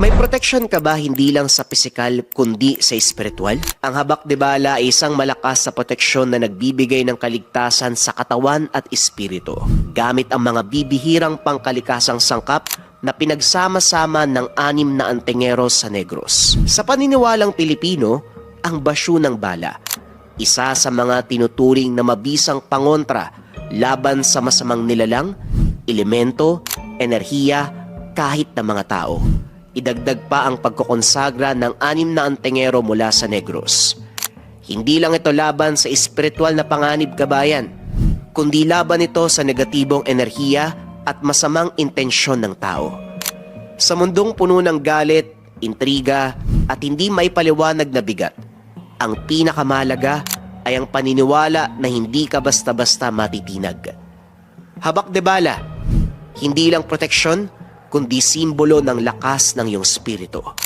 May protection ka ba hindi lang sa pisikal kundi sa espiritual? Ang habak de bala ay isang malakas na proteksyon na nagbibigay ng kaligtasan sa katawan at espiritu. Gamit ang mga bibihirang pangkalikasang sangkap na pinagsama-sama ng 6 na antengeros sa Negros. Sa paniniwalang Pilipino, ang basyo ng bala, isa sa mga tinuturing na mabisang pangontra laban sa masamang nilalang, elemento, enerhiya, kahit na mga tao. Idagdag pa ang pagkokonsagra ng 6 na antingero mula sa Negros. Hindi lang ito laban sa espiritual na panganib kabayan, kundi laban ito sa negatibong enerhiya at masamang intensyon ng tao. Sa mundong puno ng galit, intriga at hindi maipaliwanag na bigat, ang pinakamahalaga ay ang paniniwala na hindi ka basta-basta matitinag. Habak de bala, hindi lang proteksyon, kundi simbolo ng lakas ng iyong spirito.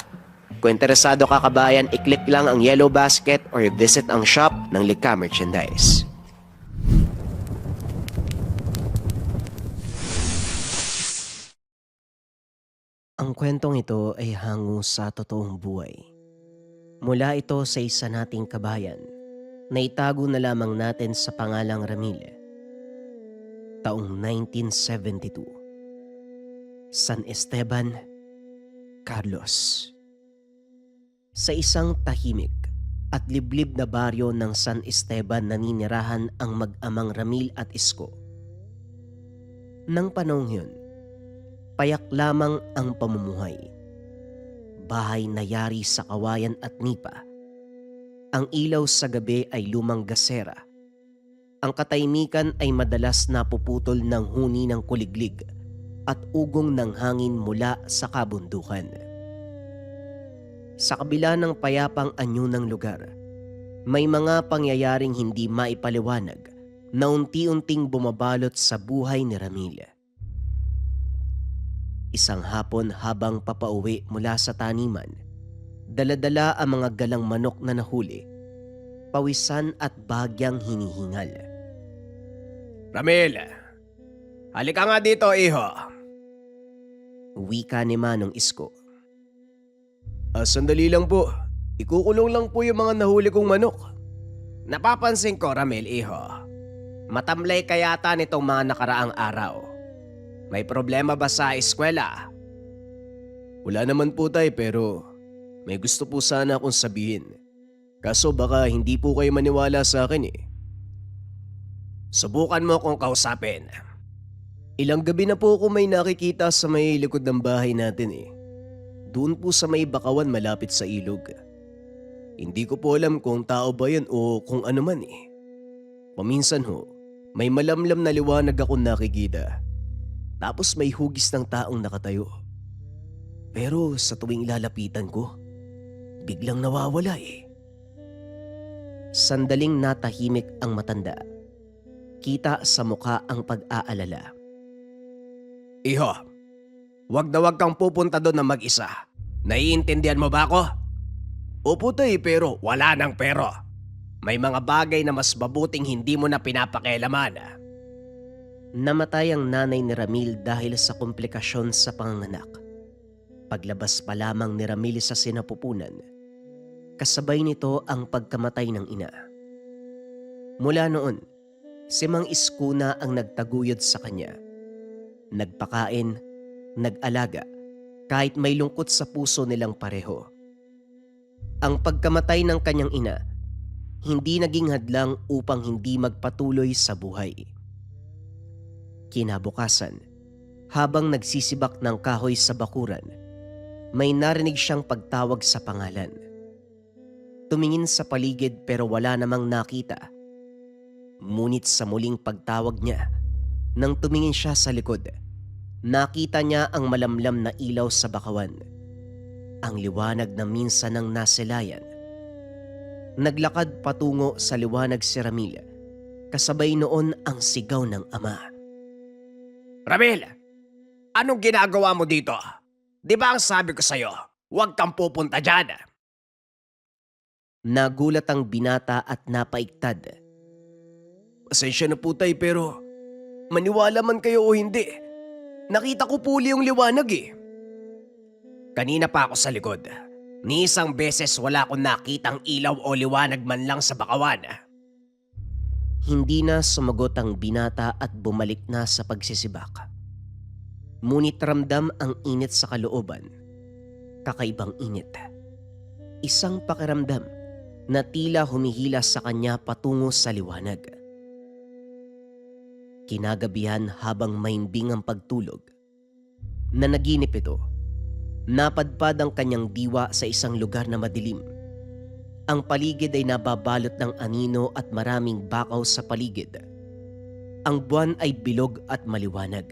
Kung interesado ka kabayan, i-click lang ang yellow basket or visit ang shop ng Likha Merchandise. Ang kwentong ito ay hango sa totoong buhay. Mula ito sa isa nating kabayan na itago na lamang natin sa pangalang Ramil. Taong 1972. San Esteban, Carlos. Sa isang tahimik at liblib na baryo ng San Esteban naninirahan ang mag-amang Ramil at Isko. Nang panahong yun, payak lamang ang pamumuhay. Bahay na yari sa kawayan at nipa. Ang ilaw sa gabi ay lumang gasera. Ang katahimikan ay madalas napuputol ng huni ng kuliglig at ugong ng hangin mula sa kabundukan. Sa kabila ng payapang anyo ng lugar, may mga pangyayaring hindi maipaliwanag na unti-unting bumabalot sa buhay ni Ramil. Isang hapon habang papauwi mula sa taniman, dala-dala ang mga galang manok na nahuli, pawisan at bagyang hinihingal. Ramil, halika nga dito, iho. Wika ni Manong Isko. Sandali lang po. Ikukulong lang po yung mga nahuli kong manok. Napapansin ko, Ramil, iho. Matamlay ka yata nitong mga nakaraang araw. May problema ba sa eskwela? Wala naman po tay, pero may gusto po sana akong sabihin. Kaso baka hindi po kayo maniwala sa akin eh. Subukan mo kung kausapin. Ilang gabi na po ako may nakikita sa may likod ng bahay natin eh. Doon po sa may bakawan malapit sa ilog. Hindi ko po alam kung tao ba yan o kung ano man eh. Paminsan ho, may malamlam na liwanag akong nakikita. Tapos may hugis ng taong nakatayo. Pero sa tuwing lalapitan ko, biglang nawawala eh. Sandaling natahimik ang matanda. Kita sa mukha ang pag-aalala. Iho, wag na wag kang pupunta doon na mag-isa. Naiintindihan mo ba ako? Opo tay, pero wala nang pero. May mga bagay na mas mabuting hindi mo na pinapakialaman. Namatay ang nanay ni Ramil dahil sa komplikasyon sa panganganak. Paglabas pa lamang ni Ramil sa sinapupunan, kasabay nito ang pagkamatay ng ina. Mula noon, si Mang Isko na ang nagtaguyod sa kanya. Nagpakain, nag-alaga, kahit may lungkot sa puso nilang pareho. Ang pagkamatay ng kanyang ina, hindi naging hadlang upang hindi magpatuloy sa buhay. Kinabukasan, habang nagsisibak ng kahoy sa bakuran, may narinig siyang pagtawag sa pangalan. Tumingin sa paligid pero wala namang nakita. Ngunit sa muling pagtawag niya, nang tumingin siya sa likod, nakita niya ang malamlam na ilaw sa bakawan. Ang liwanag na minsan nang nasilayan. Naglakad patungo sa liwanag si Ramil, kasabay noon ang sigaw ng ama. Ramil, anong ginagawa mo dito? Di ba ang sabi ko sa'yo, huwag kang pupunta dyan? Nagulat ang binata at napaiktad. Pasensya na po tay, pero maniwala man kayo o hindi, nakita ko po uli yung liwanag eh. Kanina pa ako sa likod. Ni isang beses wala akong nakitang ilaw o liwanag man lang sa bakawan. Hindi na sumagot ang binata at bumalik na sa pagsisibak. Ngunit ramdam ang init sa kalooban. Kakaibang init. Isang pakiramdam na tila humihila sa kanya patungo sa liwanag. Kinagabihan habang maimbing ang pagtulog, na naginip ito, napadpad ang kanyang diwa sa isang lugar na madilim. Ang paligid ay nababalot ng anino at maraming bakaw sa paligid. Ang buwan ay bilog at maliwanag.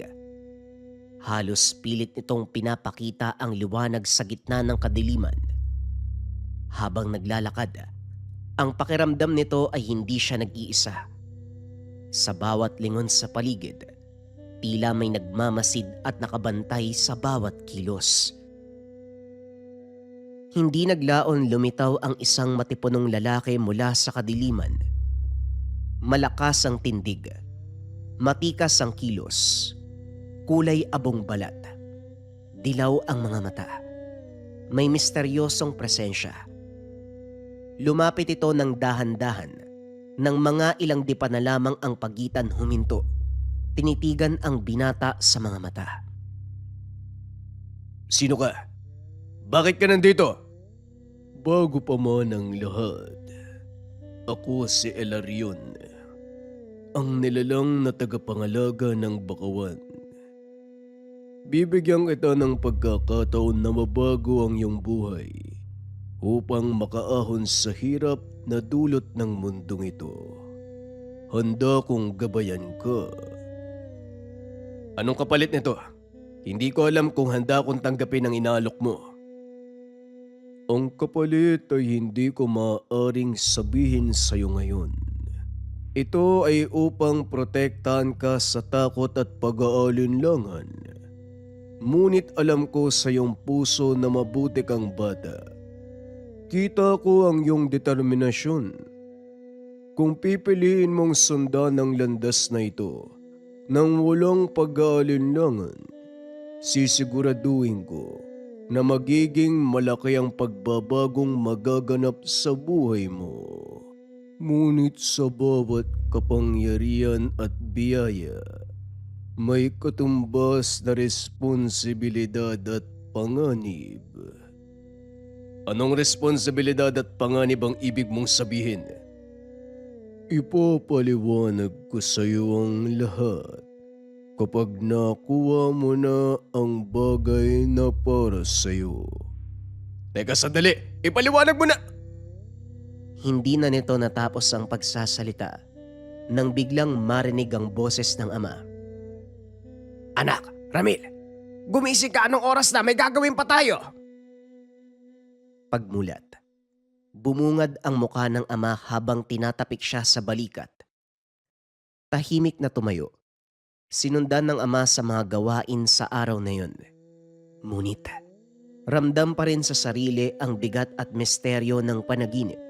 Halos pilit nitong pinapakita ang liwanag sa gitna ng kadiliman. Habang naglalakad, ang pakiramdam nito ay hindi siya nag-iisa. Sa bawat lingon sa paligid, tila may nagmamasid at nakabantay sa bawat kilos. Hindi naglaon lumitaw ang isang matipunong lalaki mula sa kadiliman. Malakas ang tindig, matikas ang kilos, kulay abong balat, dilaw ang mga mata. May misteryosong presensya. Lumapit ito ng dahan-dahan. Nang mga ilang dipa na lamang ang pagitan huminto, tinitigan ang binata sa mga mata. Sino ka? Bakit ka nandito? Bago pa man ang lahat, ako si Elarion, ang nilalang na tagapangalaga ng bakawan. Bibigyan kita ng pagkakataon na mabago ang iyong buhay upang makaahon sa hirap na dulot ng mundong ito. Handa kong gabayan ka. Anong kapalit nito? Hindi ko alam kung handa kong tanggapin ang inaalok mo. Ang kapalit ay hindi ko maaaring sabihin sa iyo ngayon. Ito ay upang protektahan ka sa takot at pag-aalinlangan. Ngunit alam ko sa iyong puso na mabuti kang bata. Kita ko ang iyong determinasyon. Kung pipiliin mong sundan ang landas na ito nang walang pag-aalinlangan, sisiguraduhin ko na magiging malaki ang pagbabagong magaganap sa buhay mo. Ngunit sa bawat kapangyarihan at biyaya, may katumbas na responsibilidad at panganib. Anong responsibilidad at panganib ang ibig mong sabihin? Ipapaliwanag ko sa iyo ang lahat kapag nakuha mo na ang bagay na para sa iyo. Teka sandali, ipaliwanag mo na! Hindi na nito natapos ang pagsasalita nang biglang marinig ang boses ng ama. Anak, Ramil, gumising ka, anong oras na? May gagawin pa tayo! Pagmulat, bumungad ang mukha ng ama habang tinatapik siya sa balikat. Tahimik na tumayo. Sinundan ng ama sa mga gawain sa araw na yun. Ngunit, ramdam pa rin sa sarili ang bigat at misteryo ng panaginip.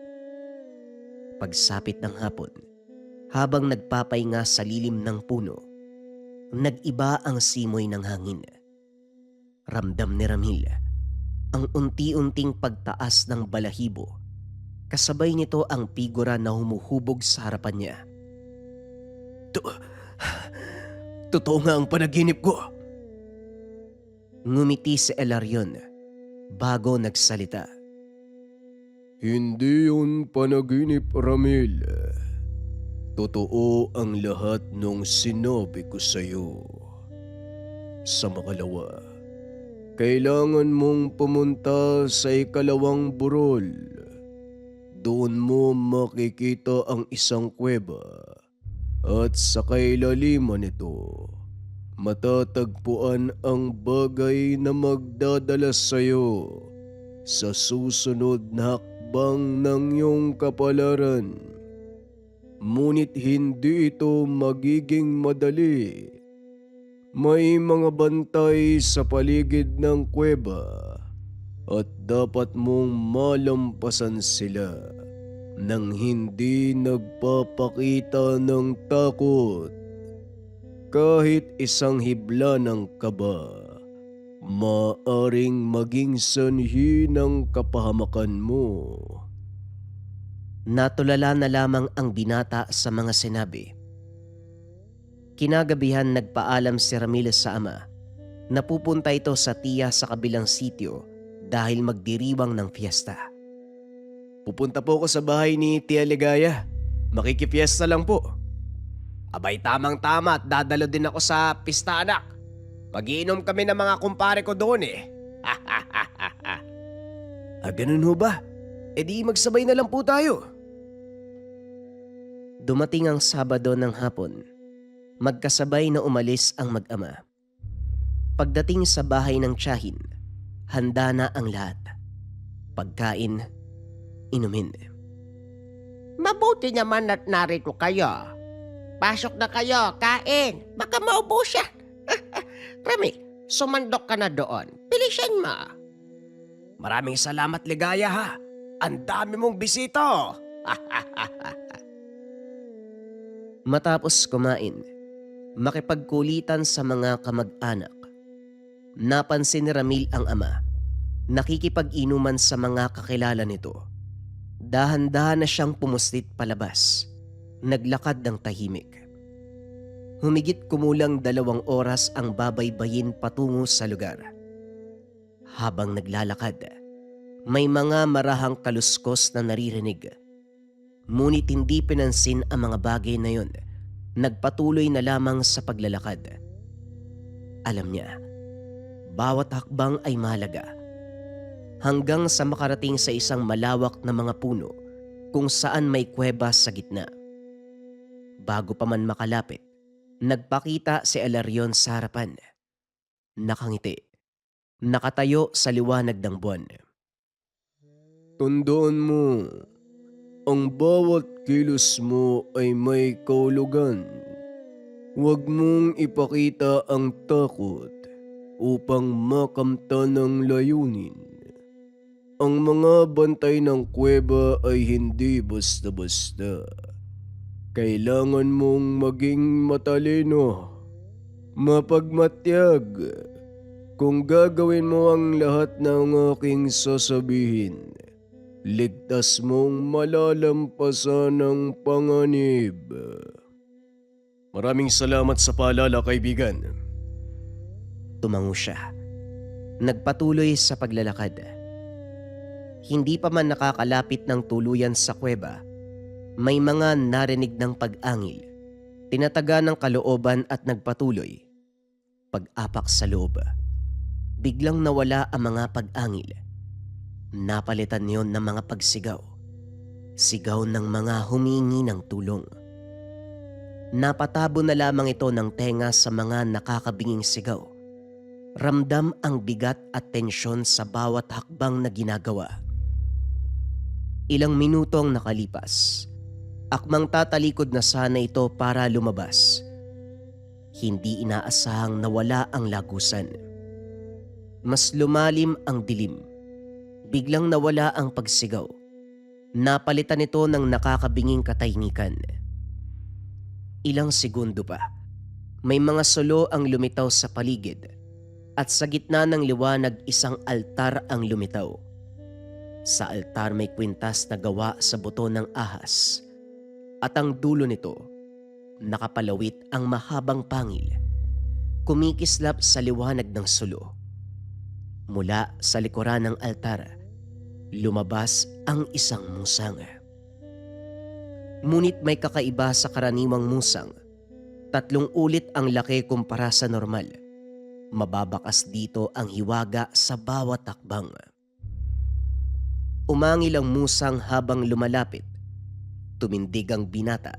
Pagsapit ng hapon, habang nagpapahinga sa lilim ng puno, nag-iba ang simoy ng hangin. Ramdam ni Ramil ang unti-unting pagtaas ng balahibo. Kasabay nito ang figura na humuhubog sa harapan niya. Totoo nga ang panaginip ko. Ngumiti si Elarion bago nagsalita. Hindi yun panaginip, Ramil. Totoo ang lahat nung sinabi ko sa'yo. Sa makalawa, kailangan mong pumunta sa ikalawang burol. Doon mo makikita ang isang kuweba at sa kailaliman nito, matatagpuan ang bagay na magdadala sa'yo sa susunod na hakbang ng iyong kapalaran. Ngunit hindi ito magiging madali. May mga bantay sa paligid ng kuweba at dapat mong malampasan sila nang hindi nagpapakita ng takot. Kahit isang hibla ng kaba, maaring maging sanhi ng kapahamakan mo. Natulala na lamang ang binata sa mga sinabi. Kinagabihan nagpaalam si Ramil sa ama na pupunta ito sa tiya sa kabilang sityo dahil magdiriwang ng fiesta. Pupunta po ako sa bahay ni Tia Ligaya. Makikipiesta lang po. Abay tamang-tama at dadalo din ako sa pista, anak. Magiinom kami ng mga kumpare ko doon eh. Ganun ho ba? E di magsabay na lang po tayo. Dumating ang Sabado ng hapon. Magkasabay na umalis ang mag-ama. Pagdating sa bahay ng tiyahin, handa na ang lahat. Pagkain, inumin. Mabuti naman at narito kayo. Pasok na kayo, kain. Baka maubos siya. Rami, sumandok ka na doon. Bilisan mo. Maraming salamat, Ligaya ha. Ang dami mong bisita. Matapos kumain, makipagkulitan sa mga kamag-anak. Napansin ni Ramil ang ama, nakikipag-inuman sa mga kakilala nito. Dahan-dahan na siyang pumuslit palabas, naglakad ng tahimik. Humigit kumulang 2 oras ang babaybayin patungo sa lugar. Habang naglalakad, may mga marahang kaluskos na naririnig. Ngunit hindi pinansin ang mga bagay na yon. Nagpatuloy na lamang sa paglalakad. Alam niya, bawat hakbang ay mahalaga. Hanggang sa makarating sa isang malawak na mga puno kung saan may kuweba sa gitna. Bago pa man makalapit, nagpakita si Hilarion sa harapan. Nakangiti. Nakatayo sa liwanag ng buwan. Tandaan mo, ang bawat kilos mo ay may kahulugan. Huwag mong ipakita ang takot upang makamtan ng layunin. Ang mga bantay ng kuweba ay hindi basta-basta. Kailangan mong maging matalino, mapagmatyag. Kung gagawin mo ang lahat ng aking sasabihin, ligtas mong malalampasan ng panganib. Maraming salamat sa paalala, kaibigan. Tumango siya. Nagpatuloy sa paglalakad. Hindi pa man nakakalapit ng tuluyan sa kuweba, may mga narinig ng pag-angil. Tinataga ng kalooban at nagpatuloy. Pag-apak sa loob, biglang nawala ang mga pag-angil. Napalitan yon ng mga pagsigaw. Sigaw ng mga humingi ng tulong. Napatabo na lamang ito ng tenga sa mga nakakabinging sigaw. Ramdam ang bigat at tensyon sa bawat hakbang na ginagawa. Ilang minuto ang nakalipas. Akmang tatalikod na sana ito para lumabas. Hindi inaasahang nawala ang lagusan. Mas lumalim ang dilim. Biglang nawala ang pagsigaw. Napalitan ito ng nakakabinging katahimikan. Ilang segundo pa, may mga solo ang lumitaw sa paligid at sa gitna ng liwanag isang altar ang lumitaw. Sa altar may kwintas na gawa sa buto ng ahas at ang dulo nito nakapalawit ang mahabang pangil, kumikislap sa liwanag ng sulo. Mula sa likuran ng altar, lumabas ang isang musang. Ngunit may kakaiba sa karaniwang musang. 3 ulit ang laki kumpara sa normal. Mababakas dito ang hiwaga sa bawat hakbang. Umangil ang musang habang lumalapit. Tumindig ang binata.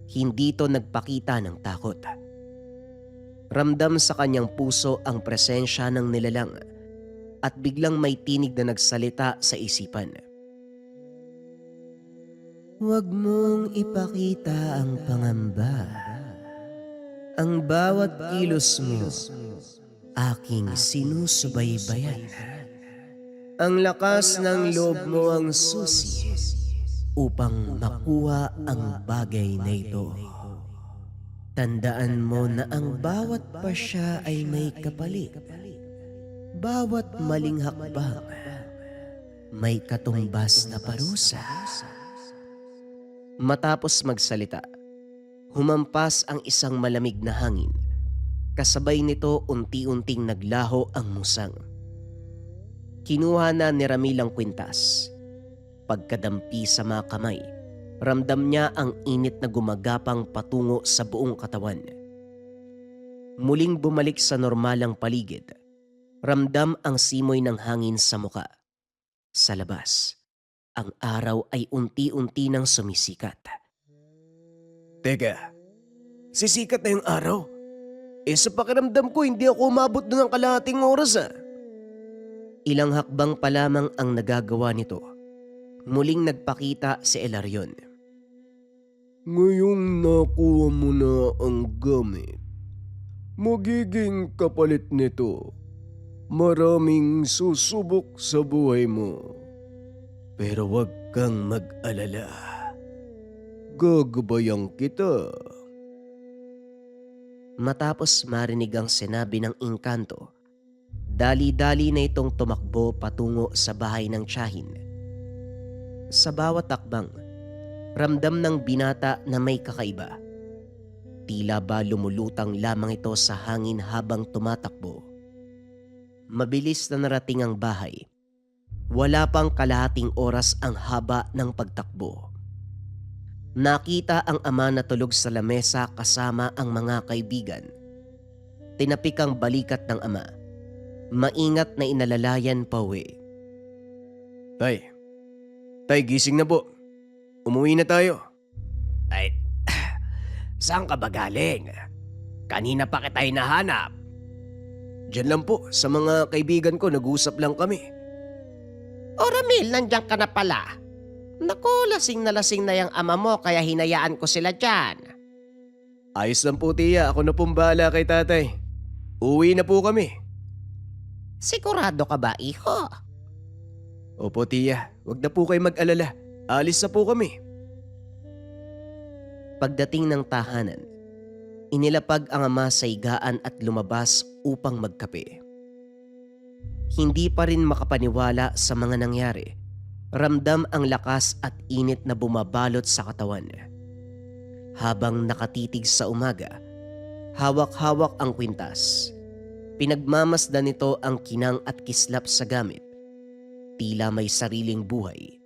Hindi ito nagpakita ng takot. Ramdam sa kanyang puso ang presensya ng nilalang at biglang may tinig na nagsalita sa isipan. Huwag mong ipakita ang pangamba. Ang bawat kilos mo, aking sinusubaybayan. Ang lakas ng loob mo ang susi upang makuha ang bagay na ito. Tandaan mo na ang bawat pasya ay may kapalit. Bawat maling hakbang, may katumbas na parusa. Matapos magsalita, humampas ang isang malamig na hangin. Kasabay nito unti-unting naglaho ang musang. Kinuha na ni Ramil ang kwintas. Pagkadampi sa mga kamay, ramdam niya ang init na gumagapang patungo sa buong katawan. Muling bumalik sa normalang paligid. Ramdam ang simoy ng hangin sa muka. Sa labas, ang araw ay unti-unti nang sumisikat. Teka, sisikat na yung araw? Sa pakiramdam ko hindi ako umabot doon ng kalahating oras Ilang hakbang pa lamang ang nagagawa nito. Muling nagpakita si Elarion. Ngayong nakuha mo na ang gamit, magiging kapalit nito. Maraming susubok sa buhay mo. Pero wag kang mag-alala. Gagabayan kita. Matapos marinig ang sinabi ng engkanto, dali-dali na itong tumakbo patungo sa bahay ng tiyahin. Sa bawat takbang, ramdam ng binata na may kakaiba. Tila ba lumulutang lamang ito sa hangin habang tumatakbo. Mabilis na narating ang bahay. Wala pang kalahating oras ang haba ng pagtakbo. Nakita ang ama na tulog sa lamesa kasama ang mga kaibigan. Tinapik ang balikat ng ama. Maingat na inalalayan pauwi. Tay, gising na po. Umuwi na tayo. Ay, saan ka ba galing? Kanina pa kita hinahanap. Diyan lang po, sa mga kaibigan ko, nag-usap lang kami. O Ramil, nandiyan ka na pala. Naku, lasing na yung ama mo kaya hinayaan ko sila dyan. Ayos lang po, tiya. Ako na pong bahala kay tatay. Uwi na po kami. Sigurado ka ba, iho? Opo, tiya. Huwag na po kayo mag-alala. Alis na po kami. Pagdating ng tahanan, inilapag ang ama sa higaan at lumabas upang magkape. Hindi pa rin makapaniwala sa mga nangyari. Ramdam ang lakas at init na bumabalot sa katawan. Habang nakatitig sa umaga, hawak-hawak ang kwintas. Pinagmamasdan nito ang kinang at kislap sa gamit. Tila may sariling buhay.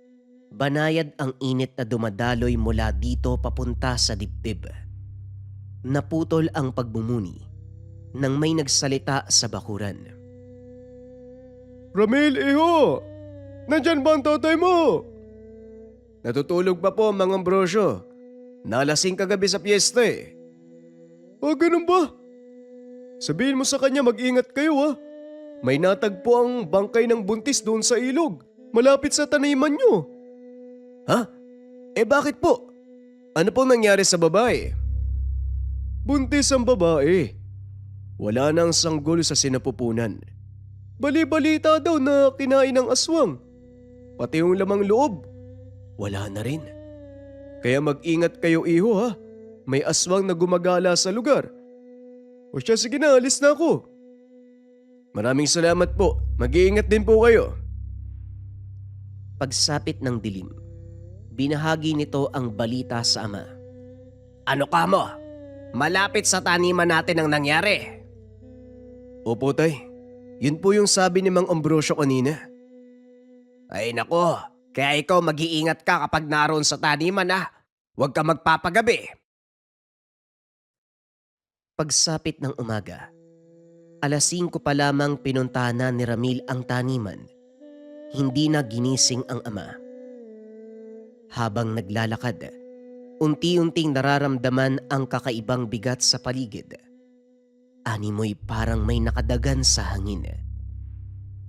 Banayad ang init na dumadaloy mula dito papunta sa dibdib. Naputol ang pagbumuni nang may nagsalita sa bakuran. Ramil, iho! Nandyan ba ang tatay mo? Natutulog pa po, Mang Ambrosio. Nalasing kagabi sa piyesta ganun ba? Sabihin mo sa kanya mag-ingat kayo May natagpo ang bangkay ng buntis doon sa ilog, malapit sa taniman nyo. Ha? Bakit po? Ano po nangyari sa babae? Buntis ang babae. Wala nang sanggol sa sinapupunan. Bali-balita daw na kinain ng aswang. Pati yung lamang loob. Wala na rin. Kaya mag-ingat kayo, iho. May aswang na gumagala sa lugar. O siya, sige na, alis na ako. Maraming salamat po. Mag-iingat din po kayo. Pagsapit ng dilim, binahagi nito ang balita sa ama. Ano ka mo? Malapit sa taniman natin ang nangyari. Opo, tay. Yun po yung sabi ni Mang Ambrosio kanina. Ay nako, kaya ikaw mag-iingat ka kapag naroon sa taniman Huwag ka magpapagabi. Pagsapit ng umaga, 5:00 pa lamang pinuntahan na ni Ramil ang taniman. Hindi na ginising ang ama. Habang naglalakad, unti-unting nararamdaman ang kakaibang bigat sa paligid. Animoy parang may nakadagan sa hangin.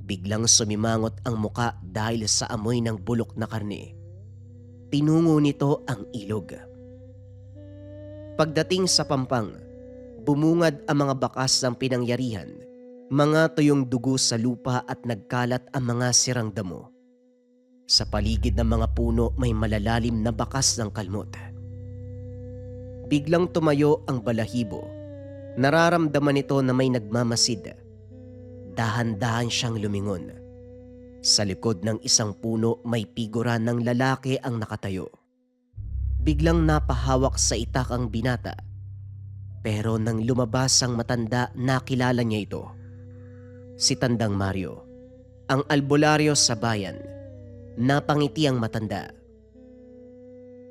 Biglang sumimangot ang muka dahil sa amoy ng bulok na karne. Tinungo nito ang ilog. Pagdating sa pampang, bumungad ang mga bakas ng pinangyarihan, mga tuyong dugo sa lupa at nagkalat ang mga sirang damo. Sa paligid ng mga puno may malalalim na bakas ng kalmot. Biglang tumayo ang balahibo. Nararamdaman nito na may nagmamasid. Dahan-dahan siyang lumingon. Sa likod ng isang puno may figura ng lalaki ang nakatayo. Biglang napahawak sa itak ang binata. Pero nang lumabas ang matanda, nakilala niya ito. Si Tandang Mario, ang albularyo sa bayan. Napangiti ang matanda.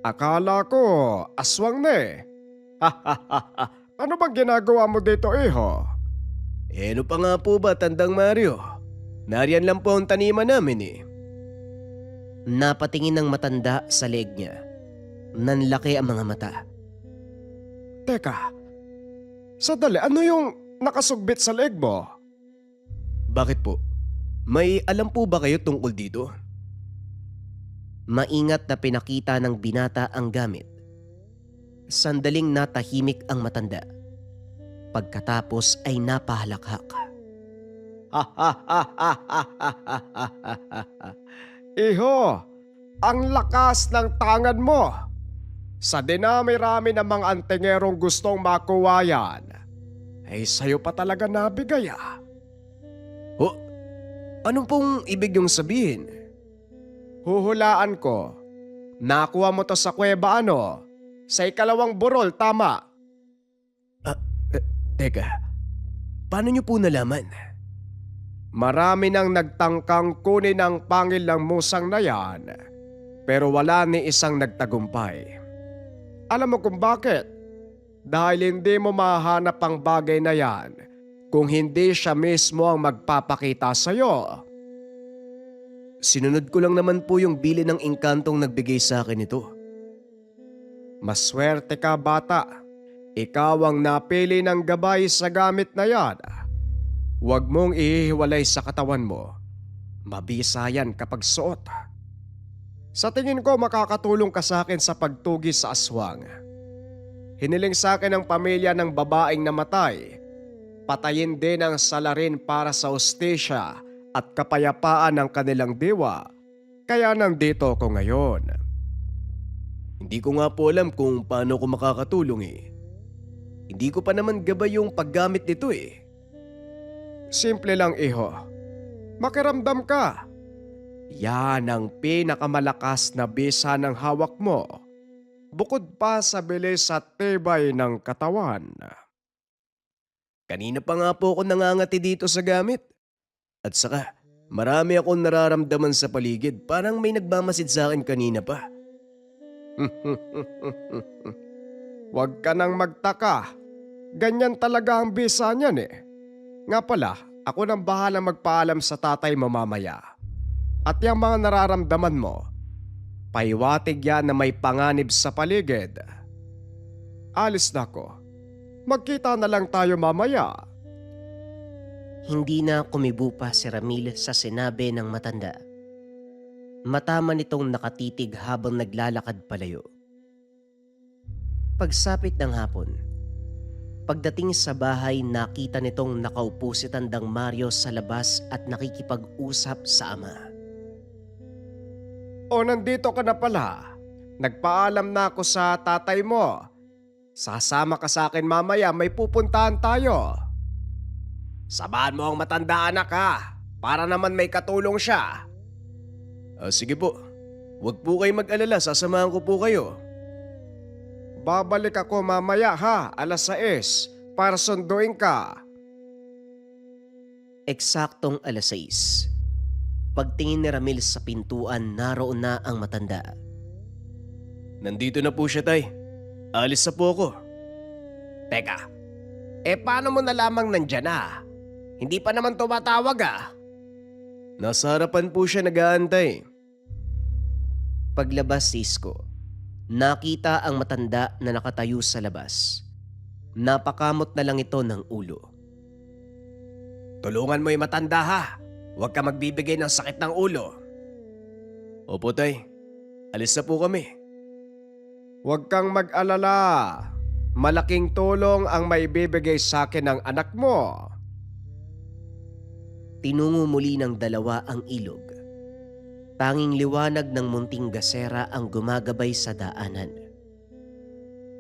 Akala ko, aswang na eh. Ano bang ginagawa mo dito, iho? Ano pa nga po ba, Tandang Mario? Nariyan lang po ang taniman namin eh. Napatingin ng matanda sa leeg niya. Nanlaki ang mga mata. Teka, sadali, ano yung nakasugbit sa leg mo? Bakit po? May alam po ba kayo tungkol dito? Maingat na pinakita ng binata ang gamit. Sandaling natahimik ang matanda. Pagkatapos ay napahalakhak. Iho, ang lakas ng tangan mo. Sa dinami-rami ng mga antingerong gustong makuha yan, ay sa'yo pa talaga nabigay ah. Ho? Anong pong ibig niyong sabihin? Huhulaan ko, nakuha mo to sa kuweba ano? Sa ikalawang burol, tama. Teka, paano niyo po nalaman? Marami nang nagtangkang kunin ang pangil ng musang na yan, pero wala ni isang nagtagumpay. Alam mo kung bakit? Dahil hindi mo mahanap ang bagay na yan kung hindi siya mismo ang magpapakita sa'yo. Sinunod ko lang naman po yung bili ng engkantong nagbigay sa akin ito. Maswerte ka, bata. Ikaw ang napili ng gabay sa gamit na yan. Huwag mong ihiwalay sa katawan mo. Mabisa yan kapag suot. Sa tingin ko makakatulong ka sa akin sa pagtugi sa aswang. Hiniling sa akin ng pamilya ng babaeng namatay. Patayin din ang salarin para sa hustisya at kapayapaan ng kanilang diwa. Kaya nandito ako ngayon. Hindi ko nga po alam kung paano ko makakatulong eh. Hindi ko pa naman gabay yung paggamit nito eh. Simple lang, iho. Makiramdam ka. Yan ang pinakamalakas na bisa ng hawak mo. Bukod pa sa bilis at tibay ng katawan. Kanina pa nga po ako nangangati dito sa gamit. At saka, marami akong nararamdaman sa paligid. Parang may nagmamasid sa akin kanina pa. Huwag ka nang magtaka. Ganyan talaga ang bisa niyan eh. Nga pala, ako nang bahala magpaalam sa tatay mo mamaya. At yung mga nararamdaman mo, paiwatig yan na may panganib sa paligid. Alis na ako. Magkita na lang tayo mamaya. Hindi na kumibo pa si Ramil sa sinabi ng matanda. Matama nitong nakatitig habang naglalakad palayo. Pagsapit ng hapon, pagdating sa bahay nakita nitong nakaupo si Tandang Mario sa labas at nakikipag-usap sa ama. O nandito ka na pala. Nagpaalam na ako sa tatay mo. Sasama ka sa akin mamaya, may pupuntahan tayo. Samahan mo ang matanda anak ha, para naman may katulong siya. Sige po, huwag po kayo mag-alala, sasamahan ko po kayo. Babalik ako mamaya ha, 6:00, para sunduin ka. Eksaktong 6:00. Pagtingin ni Ramil sa pintuan, naroon na ang matanda. Nandito na po siya, tay. Alis na po ako. Teka, paano mo nalamang nandyan na? Hindi pa naman tumatawag ah. Nasa harapan po siya nag-aantay. Paglabas si Isko, nakita ang matanda na nakatayo sa labas. Napakamot na lang ito ng ulo. Tulungan mo yung matanda ha. Huwag ka magbibigay ng sakit ng ulo. Opo, tay. Alis na po kami. Huwag kang mag-alala. Malaking tulong ang maibibigay sa akin ng anak mo. Tinungo muli ng dalawa ang ilog. Tanging liwanag ng munting gasera ang gumagabay sa daanan.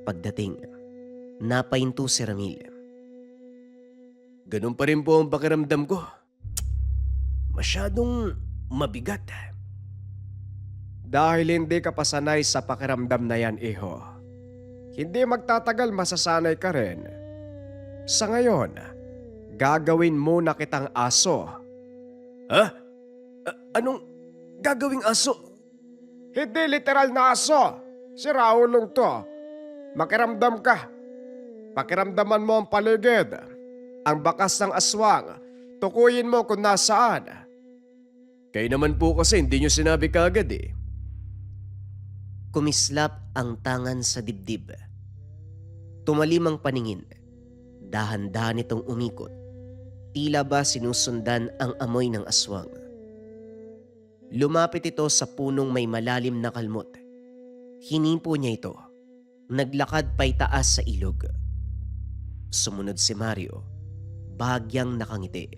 Pagdating, napahinto si Ramil. Ganun pa rin po ang pakiramdam ko. Masyadong mabigat. Dahil hindi ka pasanay sa pakiramdam na yan, iho. Hindi magtatagal masasanay ka rin. Sa ngayon, gagawin muna kitang aso. Ha? Anong gagawing aso? Hindi literal na aso. Si Raulong to. Makiramdam ka. Pakiramdaman mo ang paligid. Ang bakas ng aswang. Tukuyin mo kung nasaan. Kayo naman po kasi hindi nyo sinabi kaagad eh. Kumislap ang tangan sa dibdib. Tumalim ang paningin. Dahan-dahan itong umikot. Tila ba sinusundan ang amoy ng aswang. Lumapit ito sa punong may malalim na kalmot. Hinipo niya ito. Naglakad paitaas sa ilog. Sumunod si Mario. Bahagyang nakangiti.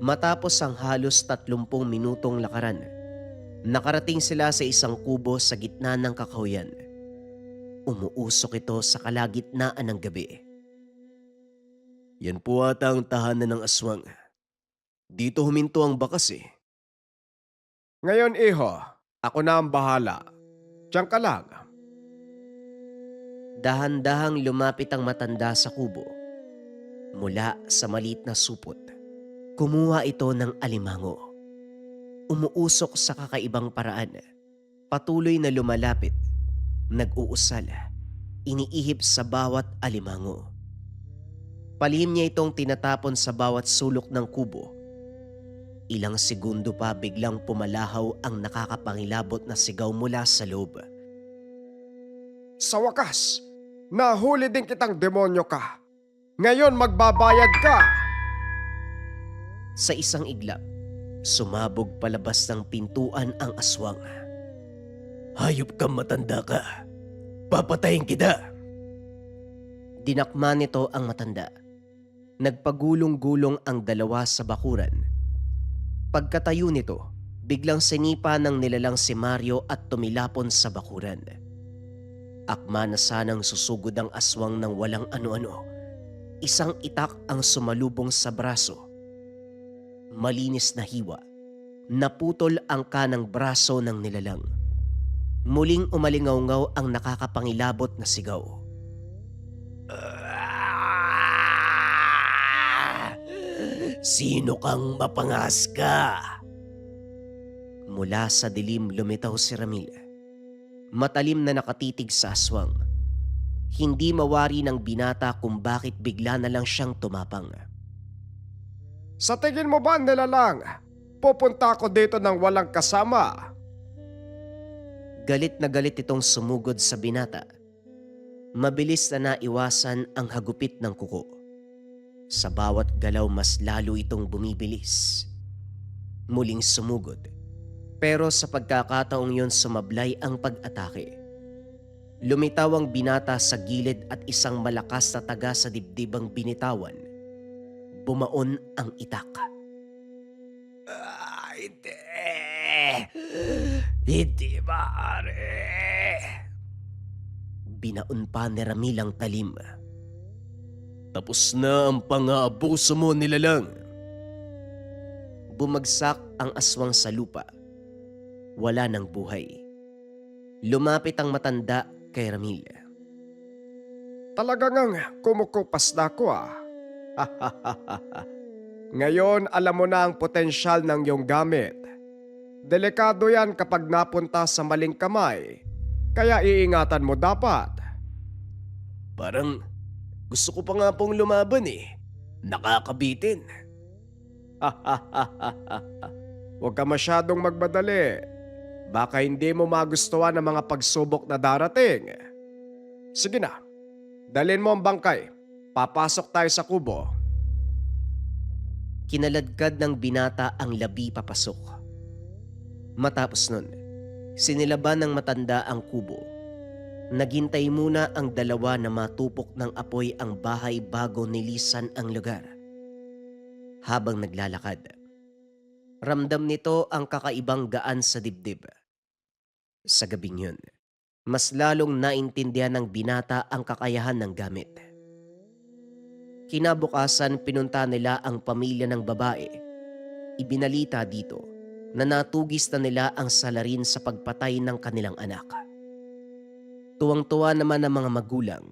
Matapos ang halos 30 minutong lakaran, nakarating sila sa isang kubo sa gitna ng kakahuyan. Umuusok ito sa kalagitnaan ng gabi. Yan po ata ang tahanan ng aswang. Dito huminto ang bakas eh. Ngayon, iho, ako na ang bahala. Diyan ka lang. Dahan-dahang lumapit ang matanda sa kubo. Mula sa maliit na supot, kumuha ito ng alimango. Umuusok sa kakaibang paraan. Patuloy na lumalapit. Nag-uusal. Iniihip sa bawat alimango. Palihim niya itong tinatapon sa bawat sulok ng kubo. Ilang segundo pa biglang pumalahaw ang nakakapangilabot na sigaw mula sa loob. Sa wakas, nahuli din kitang demonyo ka. Ngayon magbabayad ka. Sa isang iglap, sumabog palabas ng pintuan ang aswang. Hayop kang matanda ka. Papatayin kita. Dinakma nito ang matanda. Nagpagulong-gulong ang dalawa sa bakuran. Pagkatayo nito, biglang sinipa ng nilalang si Mario at tumilapon sa bakuran. Akma na sanang susugod ang aswang ng walang ano-ano. Isang itak ang sumalubong sa braso. Malinis na hiwa. Naputol ang kanang braso ng nilalang. Muling umalingaw-ngaw ang nakakapangilabot na sigaw. Sino kang mapangas ka? Mula sa dilim lumitaw si Ramil. Matalim na nakatitig sa aswang. Hindi mawari ng binata kung bakit bigla na lang siyang tumapang. Sa tingin mo ba nilalang, pupunta ako dito ng walang kasama? Galit na galit itong sumugod sa binata. Mabilis na naiwasan ang hagupit ng kuko. Sa bawat galaw mas lalo itong bumibilis. Muling sumugod. Pero sa pagkakataong yon sumablay ang pag-atake. Lumitaw ang binata sa gilid at isang malakas na taga sa dibdibang binitawan. Bumaon ang itak. Hindi. Hindi maaari. Binaon pa ni Ramil ang talim. Tapos na ang pang-aabuso mo, nilalang. Bumagsak ang aswang sa lupa. Wala ng buhay. Lumapit ang matanda kay Ramil. Talagang kumukupas na ako ah. Ngayon alam mo na ang potensyal ng iyong gamit. Delikado yan kapag napunta sa maling kamay. Kaya iingatan mo dapat. Parang gusto ko pa nga pong lumaban eh. Nakakabitin. Huwag ka masyadong magmadali. Baka hindi mo magustuhan ang mga pagsubok na darating. Sige na, dalhin mo ang bangkay. Papasok tayo sa kubo. Kinaladkad ng binata ang labi papasok. Matapos nun, sinilaban ng matanda ang kubo. Naghintay muna ang dalawa na matupok ng apoy ang bahay bago nilisan ang lugar. Habang naglalakad, ramdam nito ang kakaibang gaan sa dibdib. Sa gabing yun, mas lalong naintindihan ng binata ang kakayahan ng gamit. Kinabukasan pinunta nila ang pamilya ng babae. Ibinalita dito na natugis na nila ang salarin sa pagpatay ng kanilang anak. Tuwang-tuwa naman ang mga magulang,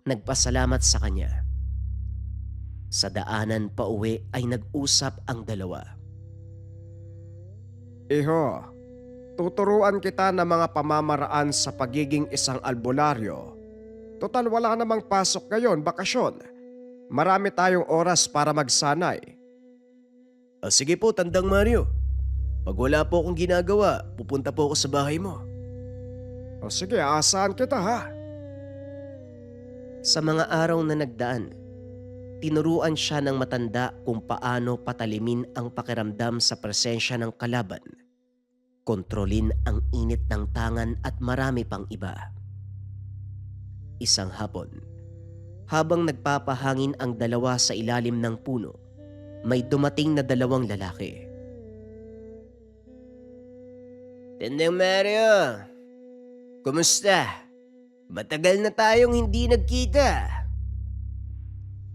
nagpasalamat sa kanya. Sa daanan pa uwi ay nag-usap ang dalawa. Iho, tuturuan kita ng mga pamamaraan sa pagiging isang albularyo. Total wala namang pasok ngayon, bakasyon. Marami tayong oras para magsanay. Sige po, Tandang Mario. Pag wala po akong ginagawa, pupunta po ako sa bahay mo. O sige, asahan kita ha. Sa mga araw na nagdaan, tinuruan siya ng matanda kung paano patalimin ang pakiramdam sa presensya ng kalaban, kontrolin ang init ng tangan at marami pang iba. Isang hapon, habang nagpapahangin ang dalawa sa ilalim ng puno, may dumating na dalawang lalaki. Tandang Mario, kumusta? Matagal na tayong hindi nagkita.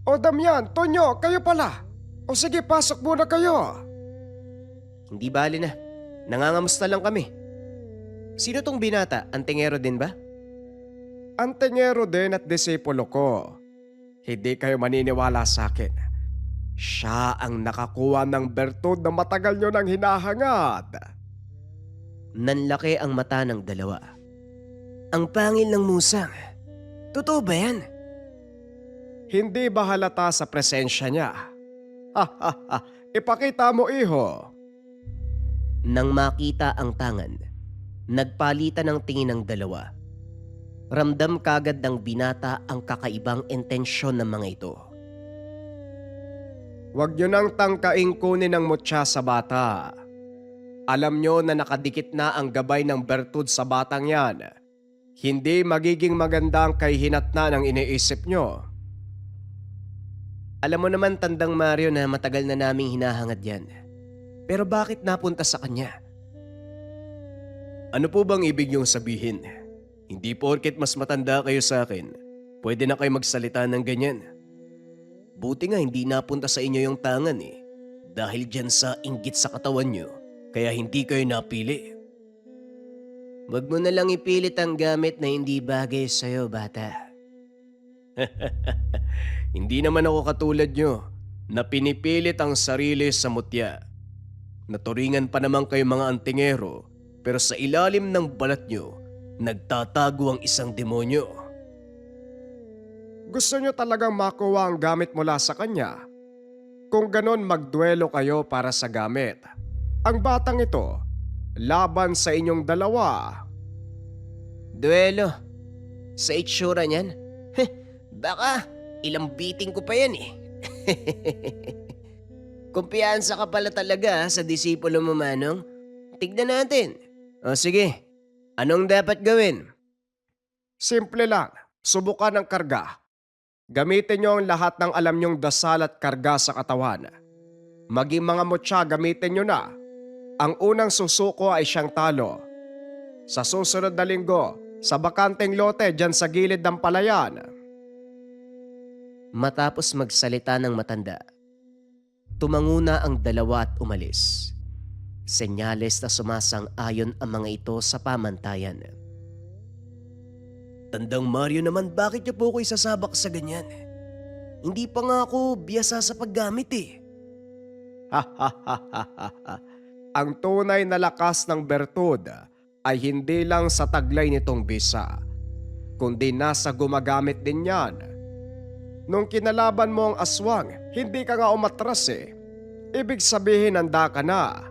O Damian, Tonyo, kayo pala. O sige, pasok muna kayo. Hindi bali na, nangangamusta lang kami. Sino tong binata? Antingero din ba? Antingero din at disipulo ko. Hindi kayo maniniwala sa akin. Siya ang nakakuha ng bertud na matagal nyo nang hinahangad. Nanlaki ang mata ng dalawa. Ang pangil ng musang. Totoo ba yan? Hindi ba halata sa presensya niya? Ha ha ha, ipakita mo iho. Nang makita ang tangan, nagpalitan ng tingin ng dalawa. Ramdam kagad ng binata ang kakaibang intensyon ng mga ito. Huwag nyo nang tangkaing kunin ang mutya sa bata. Alam nyo na nakadikit na ang gabay ng bertud sa batang yan. Hindi magiging maganda ang kahihinatnan ang iniisip nyo. Alam mo naman, Tandang Mario, na matagal na naming hinahangad yan. Pero bakit napunta sa kanya? Ano po bang ibig niyong sabihin? Hindi porket mas matanda kayo sa akin, pwede na kayo magsalita ng ganyan. Buti nga hindi napunta sa inyo yung tangan eh. Dahil dyan sa inggit sa katawan niyo, kaya hindi kayo napili. Huwag mo na lang ipilit ang gamit na hindi bagay sa'yo, bata. Hindi naman ako katulad nyo na pinipilit ang sarili sa mutya. Naturingan pa naman kayo mga antingero, pero sa ilalim ng balat nyo, nagtatago ang isang demonyo. Gusto nyo talagang makuha ang gamit mula sa kanya? Kung ganon, magduelo kayo para sa gamit. Ang batang ito, laban sa inyong dalawa. Duelo? Sa itsura niyan? Baka ilang beating ko pa yan eh. Kumpiyansa ka pala talaga sa disipulo mo, Manong. Tignan natin. O sige, anong dapat gawin? Simple lang, subukan ang karga. Gamitin nyo ang lahat ng alam nyong dasal at karga sa katawan. Maging mga mutya, gamitin nyo na. Ang unang susuko ay siyang talo. Sa susunod na linggo, sa bakanteng lote dyan sa gilid ng palayan. Matapos magsalita ng matanda, tumanguna ang dalawa at umalis. Senyales na sumasang-ayon ang mga ito sa pamantayan. Tandang Mario naman, bakit niyo po ako isasabak sa ganyan? Hindi pa nga ako biyasa sa paggamit eh. Ang tunay na lakas ng bertud ay hindi lang sa taglay nitong bisa, kundi nasa gumagamit din yan. Nung kinalaban mo ang aswang, hindi ka nga umatras eh. Ibig sabihin handa ka na.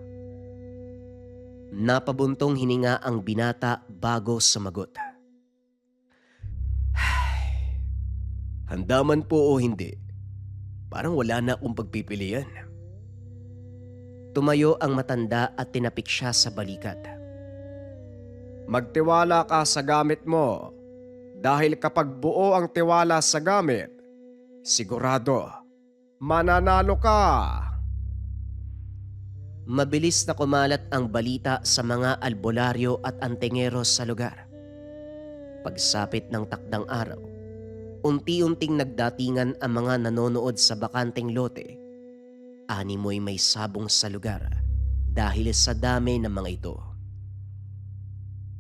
Napabuntong hininga ang binata bago sumagot. Handa man po o hindi, parang wala na akong pagpipilian. Tumayo ang matanda at tinapik siya sa balikat. Magtiwala ka sa gamit mo. Dahil kapag buo ang tiwala sa gamit, sigurado, mananalo ka. Mabilis na kumalat ang balita sa mga albularyo at antingero sa lugar. Pagsapit ng takdang araw, unti-unting nagdatingan ang mga nanonood sa bakanteng lote Animoy may sabong sa lugar dahil sa dami ng mga ito.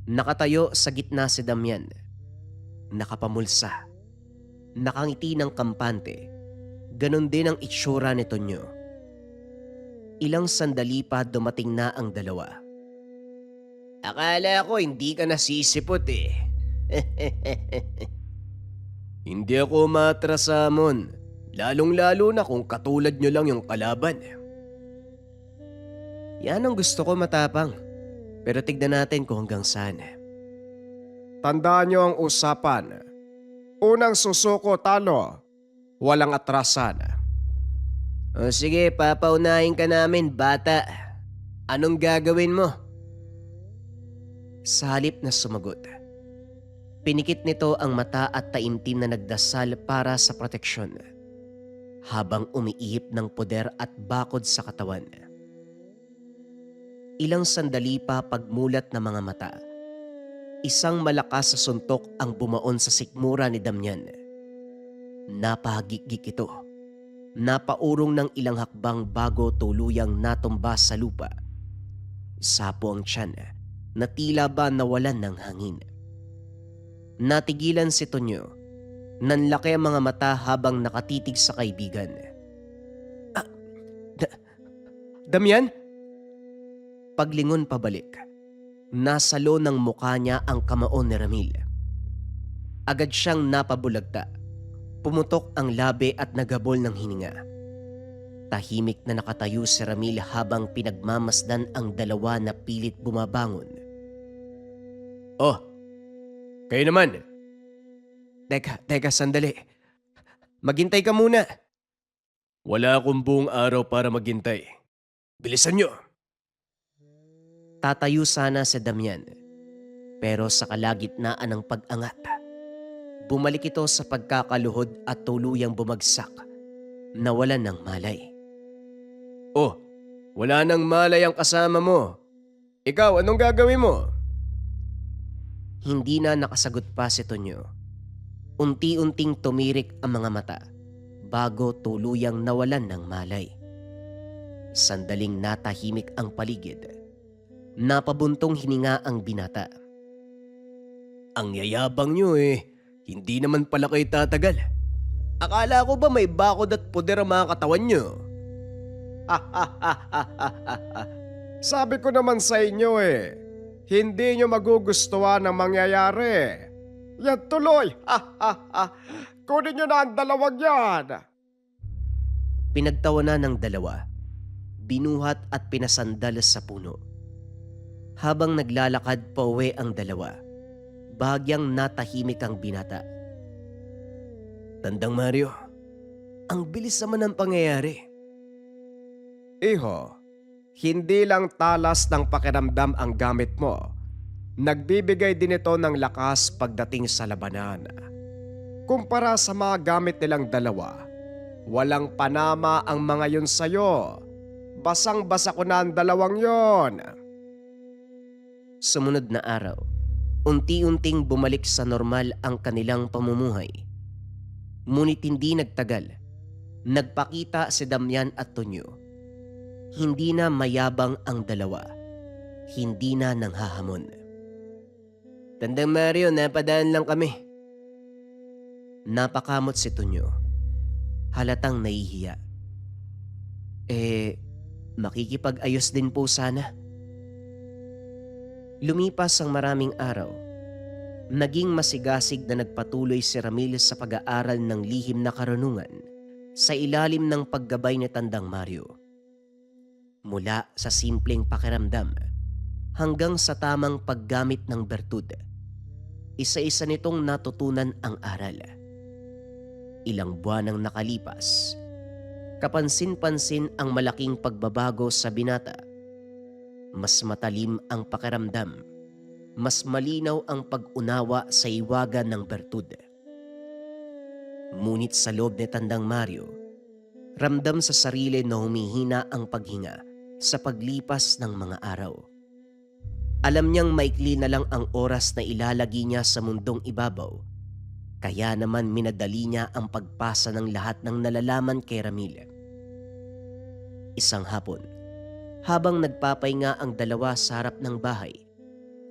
Nakatayo sa gitna si Damian, nakapamulsa, nakangiti ng kampante. Ganon din ang itsura ni Tonyo. Ilang sandali pa dumating na ang dalawa. Akala ko hindi ka nasisipot eh. Hindi ako umatras sa hamon, lalong-lalo na kung katulad nyo lang yung kalaban. Yan ang gusto ko, matapang. Pero tignan natin kung hanggang saan. Tandaan niyo ang usapan. Unang susuko talo, walang atrasan. O sige, papaunahin ka namin, bata. Anong gagawin mo? Sa halip na sumagot, pinikit nito ang mata at taimtim na nagdasal para sa proteksyon, habang umiihip ng poder at bakod sa katawan. Ilang sandali pa pagmulat ng mga mata, isang malakas sa suntok ang bumaon sa sikmura ni Damian. Napahagikgik ito. Napaurong ng ilang hakbang bago tuluyang natumba sa lupa. Sapo ang tiyan na tila ba nawalan ng hangin. Natigilan si Tonyo. Nanlaki ang mga mata habang nakatitig sa kaibigan. Damian? Paglingon pabalik, nasalo ng mukha niya ang kamaon ni Ramil. Agad siyang napabulagta. Pumutok ang labi at nagabol ng hininga. Tahimik na nakatayo si Ramil habang pinagmamasdan ang dalawa na pilit bumabangon. Oh, kayo naman. Teka, sandali. Maghintay ka muna. Wala akong buong araw para maghintay. Bilisan nyo. Tatayo sana si Damian, pero sa kalagitnaan ng pag-angat, bumalik ito sa pagkakaluhod at tuluyang bumagsak, nawalan ng malay. Oh, wala nang malay ang kasama mo. Ikaw, anong gagawin mo? Hindi na nakasagot pa si Tonyo. Unti-unting tumirik ang mga mata bago tuluyang nawalan ng malay. Sandaling natahimik ang paligid. Napabuntong hininga ang binata. Ang yayabang nyo eh. Hindi naman pala kayo tatagal. Akala ko ba may bakod at poder ang mga katawan nyo? Sabi ko naman sa inyo eh, hindi nyo magugustuhan ang mangyayari. Yan tuloy! Kunin nyo na ang dalawang yan! Pinagtawanan ng dalawa, binuhat at pinasandal sa puno. Habang naglalakad pa uwi ang dalawa, bahagyang natahimik ang binata. Tandang Mario, ang bilis naman ng pangyayari. Iho, hindi lang talas ng pakiramdam ang gamit mo. Nagbibigay din ito ng lakas pagdating sa labanan. Kumpara sa mga gamit nilang dalawa, walang panama ang mga yun sa'yo. Basang-basa ko na ang dalawang yon. Sumunod na araw, unti-unting bumalik sa normal ang kanilang pamumuhay. Ngunit hindi nagtagal, nagpakita si Damian at Tonyo. Hindi na mayabang ang dalawa, hindi na nanghahamon. Tandang Mario, napadaan lang kami. Napakamot si Tonyo, halatang nahihiya. Makikipag-ayos din po sana. Lumipas ang maraming araw. Naging masigasig na nagpatuloy si Ramil sa pag-aaral ng lihim na karunungan sa ilalim ng paggabay ni Tandang Mario. Mula sa simpleng pakiramdam hanggang sa tamang paggamit ng bertud, isa-isa nitong natutunan ang aral. Ilang buwan ang nakalipas, kapansin-pansin ang malaking pagbabago sa binata. Mas matalim ang pakiramdam, mas malinaw ang pag-unawa sa iwaga ng bertud. Ngunit sa loob ni Tandang Mario, ramdam sa sarili na humihina ang paghinga sa paglipas ng mga araw. Alam niyang maikli na lang ang oras na ilalagi niya sa mundong ibabaw, kaya naman minadali niya ang pagpasa ng lahat ng nalalaman kay Ramil. Isang hapon, habang nagpapahinga ang dalawa sa harap ng bahay,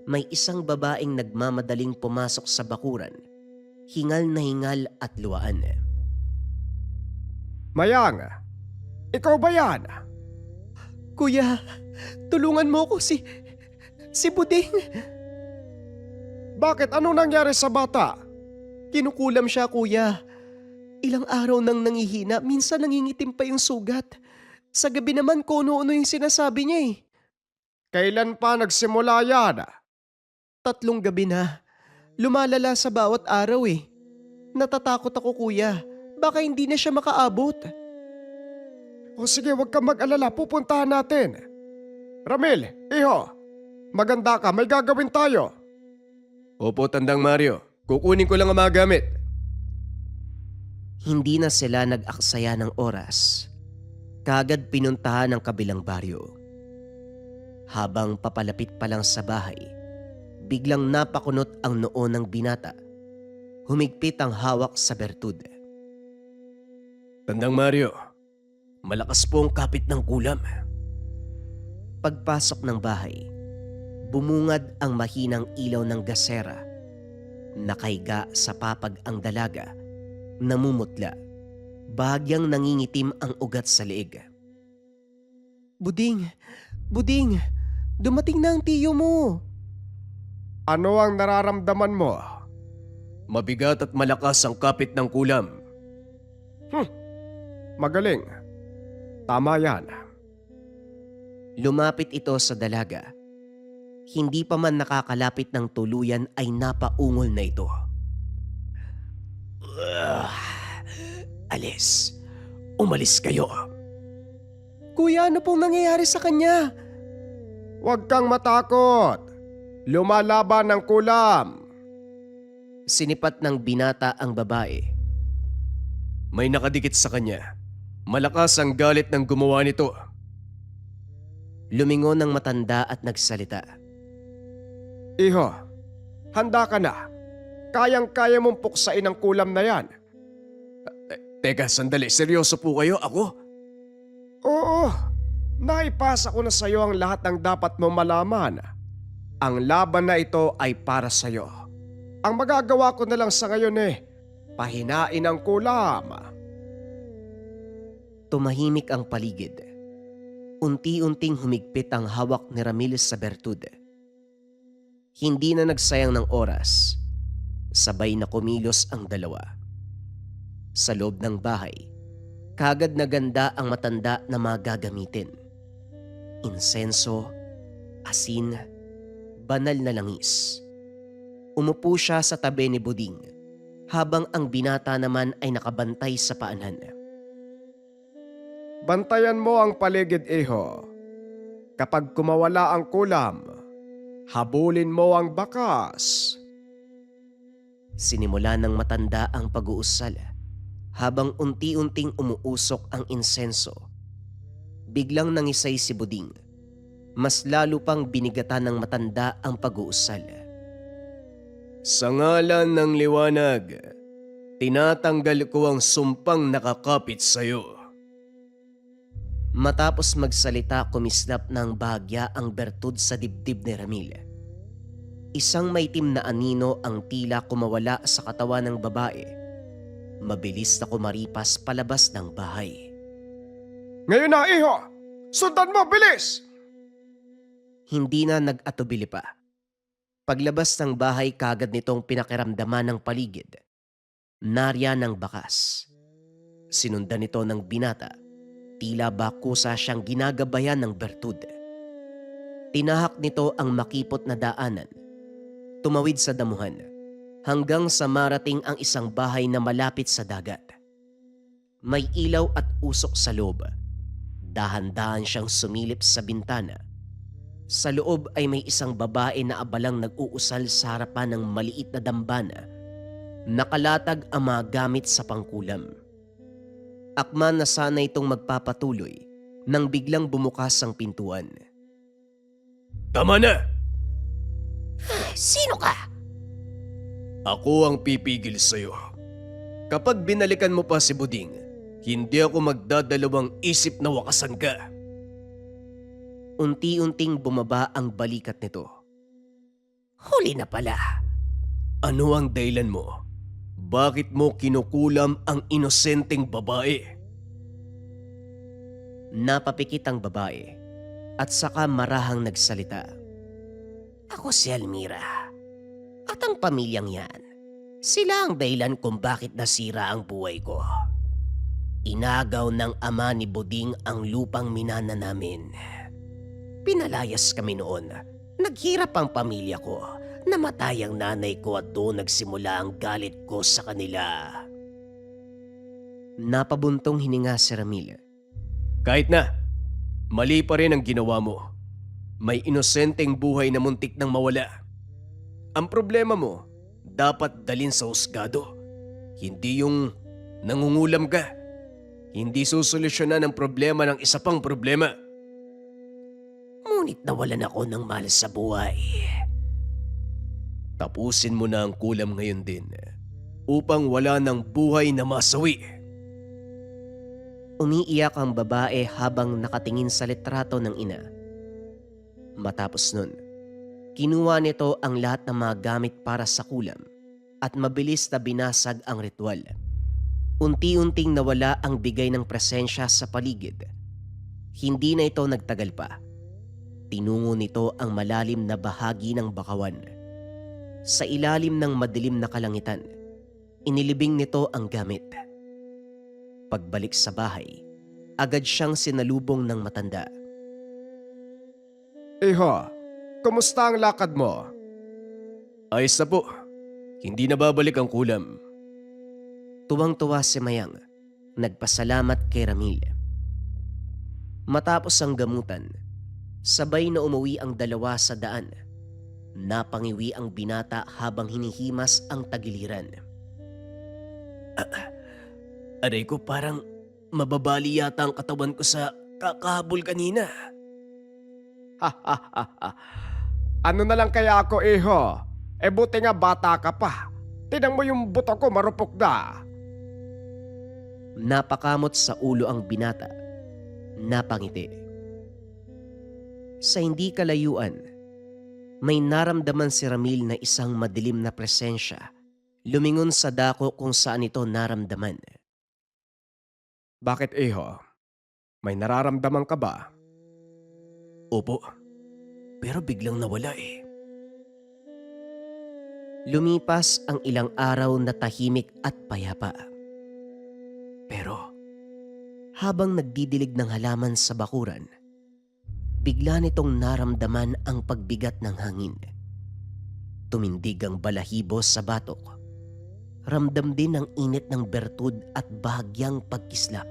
may isang babaeng nagmamadaling pumasok sa bakuran, hingal na hingal at luwaan. Mayang, ikaw ba yan? Kuya, tulungan mo ko si Buding. Bakit? Anong nangyari sa bata? Kinukulam siya, kuya. Ilang araw nang nangihina, minsan nangingitim pa yung sugat. Sa gabi naman kuno-ano yung sinasabi niya eh. Kailan pa nagsimula yan? 3 gabi na. Lumalala sa bawat araw eh. Natatakot ako, kuya. Baka hindi na siya makaabot. O sige, huwag kang mag-alala. Pupuntahan natin. Ramil, iho. Maganda ka. May gagawin tayo. Opo, Tandang Mario. Kukunin ko lang ang mga gamit. Hindi na sila nag-aksaya ng oras. Kagad pinuntahan ang kabilang baryo. Habang papalapit pa lang sa bahay, biglang napakunot ang noo ng binata. Humigpit ang hawak sa bertud. Tandang Mario, malakas po ang kapit ng kulam. Pagpasok ng bahay, bumungad ang mahinang ilaw ng gasera. Nakahiga sa papag ang dalaga, namumutla. Bahagyang nangingitim ang ugat sa leeg. Buding, dumating na ang tiyo mo. Ano ang nararamdaman mo? Mabigat at malakas ang kapit ng kulam. Magaling. Tama yan. Lumapit ito sa dalaga. Hindi pa man nakakalapit ng tuluyan ay napaungol na ito. Alis, umalis kayo. Kuya, ano pong nangyayari sa kanya? Huwag kang matakot. Lumalaban ng kulam. Sinipat ng binata ang babae. May nakadikit sa kanya. Malakas ang galit ng gumawa nito. Lumingon ng matanda at nagsalita. Iho, handa ka na. Kayang-kaya mong puksain ang kulam na yan. Teka, sandali. Seryoso po kayo? Ako? Oo, naipasa ko na sa'yo ang lahat ng dapat mo malaman. Ang laban na ito ay para sa'yo. Ang magagawa ko na lang sa ngayon pahinain ang kulam. Tumahimik ang paligid. Unti-unting humigpit ang hawak ni Ramil sa bertud. Hindi na nagsayang ng oras. Sabay na kumilos ang dalawa. Sa loob ng bahay, kagad na ganda ang matanda na magagamitin. Insenso, asin, banal na langis. Umupo siya sa tabi ni Buding, habang ang binata naman ay nakabantay sa paanan. Bantayan mo ang paligid, iho. Kapag kumawala ang kulam, habulin mo ang bakas. Sinimula ng matanda ang pag-uusal habang unti-unting umuusok ang insenso. Biglang nangisay si Buding. Mas lalo pang binigatan ng matanda ang pag-uusal. Sa ngalan ng liwanag, tinatanggal ko ang sumpang nakakapit sa'yo. Matapos magsalita, kumislap ng bahagya ang bertud sa dibdib ni Ramil. Isang maitim na anino ang tila kumawala sa katawan ng babae. Mabilis na kumaripas palabas ng bahay. Ngayon na, iho! Sundan mo, bilis! Hindi na nag-atubili pa. Paglabas ng bahay, kagad nitong pinakiramdaman ng paligid. Narya ng bakas. Sinundan nito ng binata. Tila ba kusa siyang ginagabayan ng bertud. Tinahak nito ang makipot na daanan. Tumawid sa damuhan hanggang sa marating ang isang bahay na malapit sa dagat. May ilaw at usok sa loob. Dahan-dahan siyang sumilip sa bintana. Sa loob ay may isang babae na abalang nag-uusal sa harapan ng maliit na dambana. Nakalatag ang mga gamit sa pangkulam. Akman na sana itong magpapatuloy nang biglang bumukas ang pintuan. Tama na! Sino ka? Ako ang pipigil sa'yo. Kapag binalikan mo pa si Buding, Hindi ako magdadalawang isip na wakasan ka. Unti-unting bumaba ang balikat nito. Huli na pala. Ano ang dahilan mo? Bakit mo kinukulam ang inosenteng babae? Napapikit ang babae at saka marahang nagsalita. Ako si Almira at ang pamilyang yan. Sila ang dahilan kung bakit nasira ang buhay ko. Inagaw ng ama ni Buding ang lupang minana namin. Pinalayas kami noon. Naghirap ang pamilya ko. Namatay ang nanay ko at doon nagsimula ang galit ko sa kanila. Napabuntong hininga si Ramil. Kahit na, mali pa rin ang ginawa mo. May inosenteng buhay na muntik nang mawala. Ang problema mo, dapat dalin sa husgado. Hindi yung nangungulam ka. Hindi susolusyonan ang problema ng isa pang problema. Ngunit nawalan ako ng mahal sa buhay. Tapusin mo na ang kulam ngayon din upang wala ng buhay na masawi. Umiiyak ang babae habang nakatingin sa litrato ng ina. Matapos nun, kinuha nito ang lahat ng mga gamit para sa kulam at mabilis na binasag ang ritual. Unti-unting nawala ang bigay ng presensya sa paligid. Hindi na ito nagtagal pa. Tinungo nito ang malalim na bahagi ng bakawan. Sa ilalim ng madilim na kalangitan, inilibing nito ang gamit. Pagbalik sa bahay, agad siyang sinalubong ng matanda. Iho, kumusta ang lakad mo? Ayos na po. Hindi na babalik ang kulam. Tuwang-tuwa si Mayang. Nagpasalamat kay Ramil. Matapos ang gamutan, sabay na umuwi ang dalawa sa daan. Napangiwi ang binata habang hinihimas ang tagiliran. Aray ko, parang mababali yata ang katawan ko sa kakahabol kanina. Ano na lang kaya ako, Iho? Buti nga bata ka pa. Tingnan mo yung buto ko, marupok na. Napakamot sa ulo ang binata. Napangiti. Sa hindi kalayuan, may naramdaman si Ramil na isang madilim na presensya. Lumingon sa dako kung saan ito naramdaman. Bakit, Iho? May nararamdaman ka ba? Opo, pero biglang nawala eh. Lumipas ang ilang araw na tahimik at payapa. Pero habang nagdidilig ng halaman sa bakuran, bigla nitong naramdaman ang pagbigat ng hangin. Tumindig ang balahibo sa batok. Ramdam din ang init ng bertud at bahagyang pagkislap.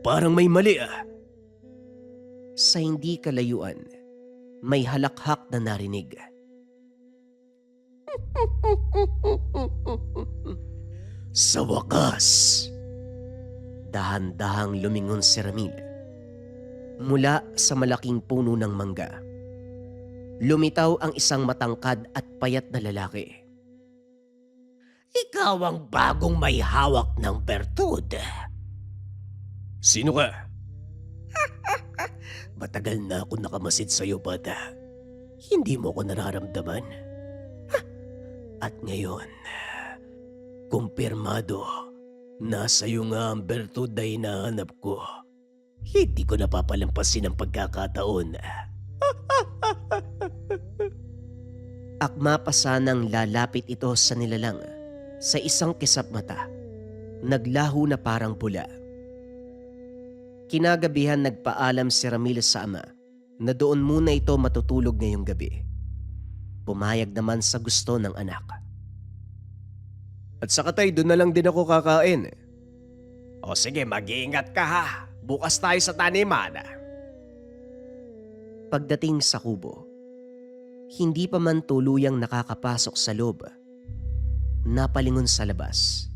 Parang may mali ah. Sa hindi kalayuan, may halakhak na narinig. Sa wakas. Dahan-dahang lumingon si Ramil. Mula sa malaking puno ng mangga, lumitaw ang isang matangkad at payat na lalaki. Ikaw ang bagong may hawak ng bertud. Sino ka? Matagal na ako nakamasid sa iyo, bata. Hindi mo ko nararamdaman. At ngayon, kumpirmado, nasa iyo nga ang bertud na hinahanap ko. Hindi ko napapalampasin ang pagkakataon. Akma pa sanang lalapit ito sa nilalang. Sa isang kisap mata, naglaho na parang bula. Kinagabihan nagpaalam si Ramil sa ama na doon muna ito matutulog ngayong gabi. Pumayag naman sa gusto ng anak. At saka tay, doon na lang din ako kakain. O sige, mag-iingat ka ha. Bukas tayo sa taniman. Pagdating sa kubo, hindi pa man tuluyang nakakapasok sa loob. Napalingon sa labas.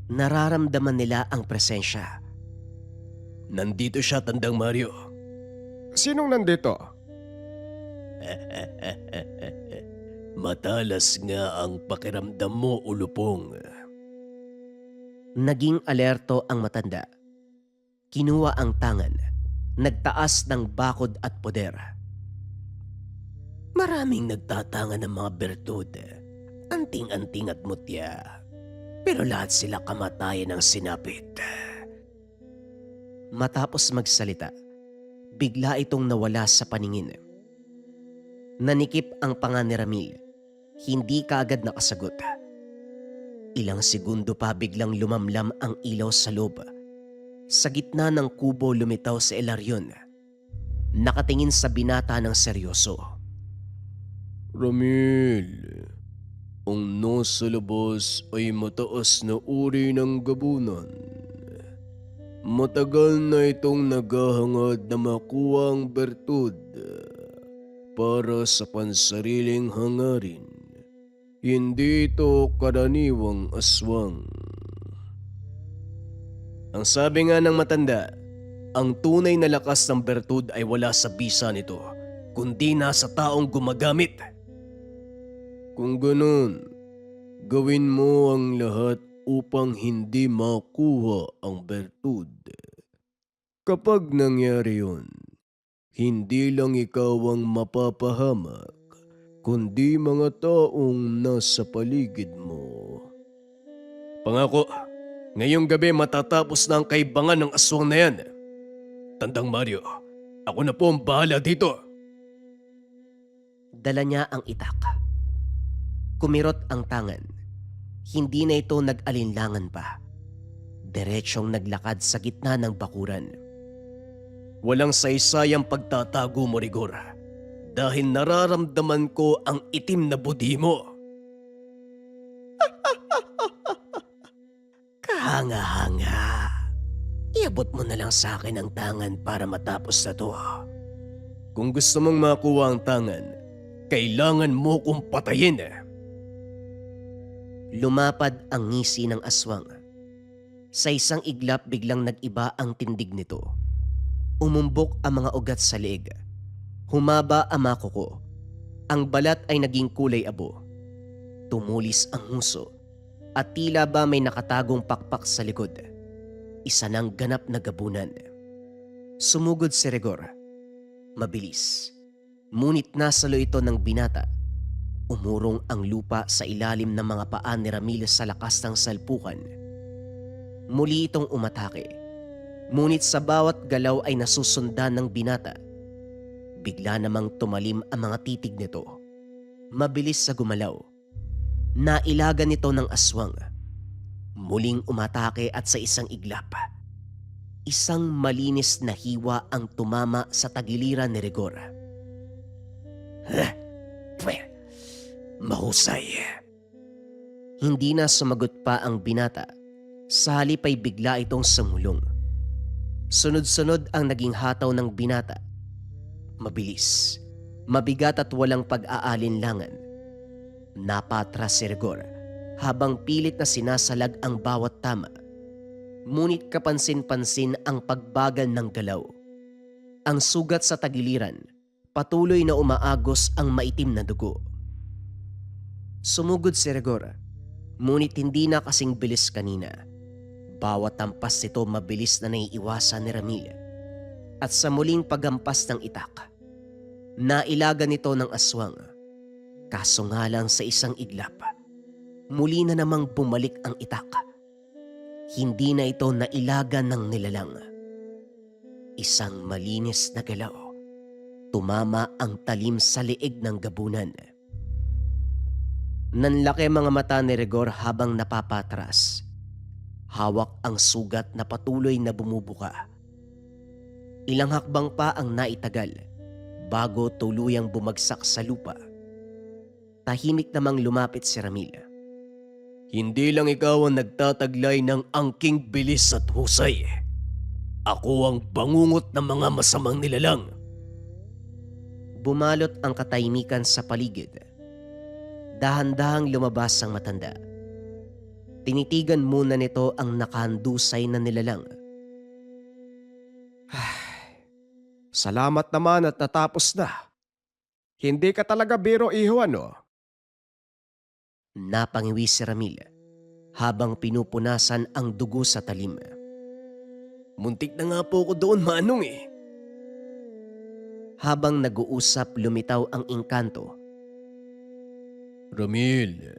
Nararamdaman nila ang presensya. Nandito siya, Tandang Mario. Sinong nandito? Matalas nga ang pakiramdam mo, Ulupong. Naging alerto ang matanda. Kinuha ang tangan. Nagtaas ng bakod at poder. Maraming nagtatangan ng mga bertud. Anting-anting at mutya. Pero lahat sila kamatayan ng sinapit. Matapos magsalita, bigla itong nawala sa paningin. Nanikip ang panga ni Ramil. Hindi kaagad nakasagot. Ilang segundo pa biglang lumamlam ang ilaw sa loob. Sa gitna ng kubo lumitaw si Hilarion. Nakatingin sa binata ng seryoso. Ramil, ang nasa labas ay mataas na uri ng gabunan. Matagal na itong naghahangad na makuha ang bertud para sa pansariling hangarin. Hindi ito karaniwang aswang. Ang sabi nga ng matanda, ang tunay na lakas ng bertud ay wala sa bisa nito, kundi nasa taong gumagamit. Kung ganun, gawin mo ang lahat upang hindi makuha ang bertud. Kapag nangyari yun, hindi lang ikaw ang mapapahamak, kundi mga taong nasa paligid mo. Pangako, ngayong gabi matatapos na ang kaibangan ng aswang na yan. Tandang Mario, ako na po ang bahala dito. Dala niya ang itak. Kumirot ang tangan. Hindi na ito nag-alinlangan pa. Diretsyong naglakad sa gitna ng bakuran. Walang saysayang pagtatago mo, Rigor. Dahil nararamdaman ko ang itim na budi mo. Kahanga-hanga. Iabot mo na lang sa akin ang tangan para matapos na to. Kung gusto mong makuha ang tangan, kailangan mo kong patayin. Lumapad ang ngisi ng aswang. Sa isang iglap biglang nag-iba ang tindig nito. Umumbok ang mga ugat sa leeg. Humaba ang mga kuko. Ang balat ay naging kulay abo. Tumulis ang nguso at tila ba may nakatagong pakpak sa likod. Isa ng ganap na gabunan. Sumugod si Rigor. Mabilis. Ngunit nasalo ito ng binata. Umurong ang lupa sa ilalim ng mga paa ni Ramil sa lakas ng salpukan. Muli itong umatake. Ngunit sa bawat galaw ay nasusundan ng binata. Bigla namang tumalim ang mga titig nito. Mabilis sa gumalaw. Nailagan nito ng aswang. Muling umatake at sa isang iglap. Isang malinis na hiwa ang tumama sa tagiliran ni Rigor. Mahusay. Hindi na sumagot pa ang binata. Sa halip ay bigla itong sumulong. Sunod-sunod ang naging hataw ng binata. Mabilis, mabigat at walang pag-aalinlangan. Napatras si Rigor habang pilit na sinasalag ang bawat tama. Ngunit kapansin-pansin ang pagbagal ng galaw. Ang sugat sa tagiliran, patuloy na umaagos ang maitim na dugo. Sumugod si Rigor, ngunit hindi na kasing bilis kanina. Bawat tampas nito mabilis na naiiwasan ni Ramil. At sa muling paghampas ng itak, nailaga nito ng aswang. Kaso nga lang sa isang iglap, muli na namang bumalik ang itak. Hindi na ito nailaga ng nilalang. Isang malinis na galaw. Tumama ang talim sa leeg ng gabunan. Nanlaki mga mata ni Rigor habang napapatras. Hawak ang sugat na patuloy na bumubuka. Ilang hakbang pa ang naitagal bago tuluyang bumagsak sa lupa. Tahimik namang lumapit si Ramil. Hindi lang ikaw ang nagtataglay ng angking bilis at husay. Ako ang bangungot ng mga masamang nilalang. Bumalot ang katahimikan sa paligid. Dahan-dahang lumabas ang matanda. Tinitigan muna nito ang nakahandusay na nilalang. Salamat naman at natapos na. Hindi ka talaga biro, iho, ano? Napangiwi si Ramil. habang pinupunasan ang dugo sa talim. Muntik na nga po ako doon, Manong eh. Habang nag-uusap, lumitaw ang engkanto. Ramil,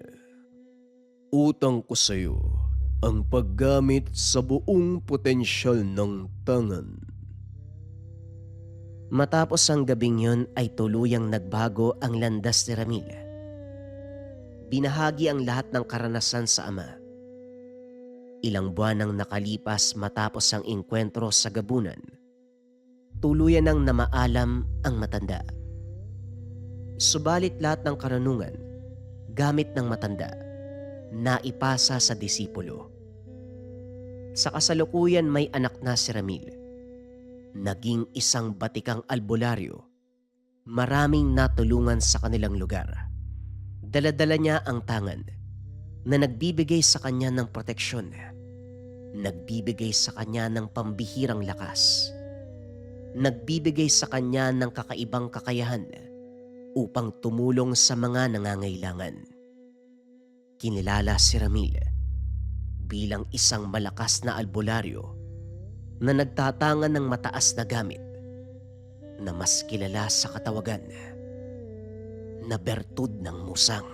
utang ko sa'yo ang paggamit sa buong potensyal ng tangan. Matapos ang gabing yun ay tuluyang nagbago ang landas ni Ramil. Binahagi ang lahat ng karanasan sa ama. Ilang buwan nang nakalipas matapos ang engkwentro sa gabunan, tuluyan nang namaalam ang matanda. Subalit lahat ng karunungan, gamit ng matanda, naipasa sa disipulo. Sa kasalukuyan may anak na si Ramil. Naging isang batikang albularyo. Maraming natulungan sa kanilang lugar. Daladala niya ang tangan na nagbibigay sa kanya ng proteksyon. Nagbibigay sa kanya ng pambihirang lakas. Nagbibigay sa kanya ng kakaibang kakayahan upang tumulong sa mga nangangailangan. Kinilala si Ramil bilang isang malakas na albularyo na nagtatangan ng mataas na gamit na mas kilala sa katawagan na bertud ng musang.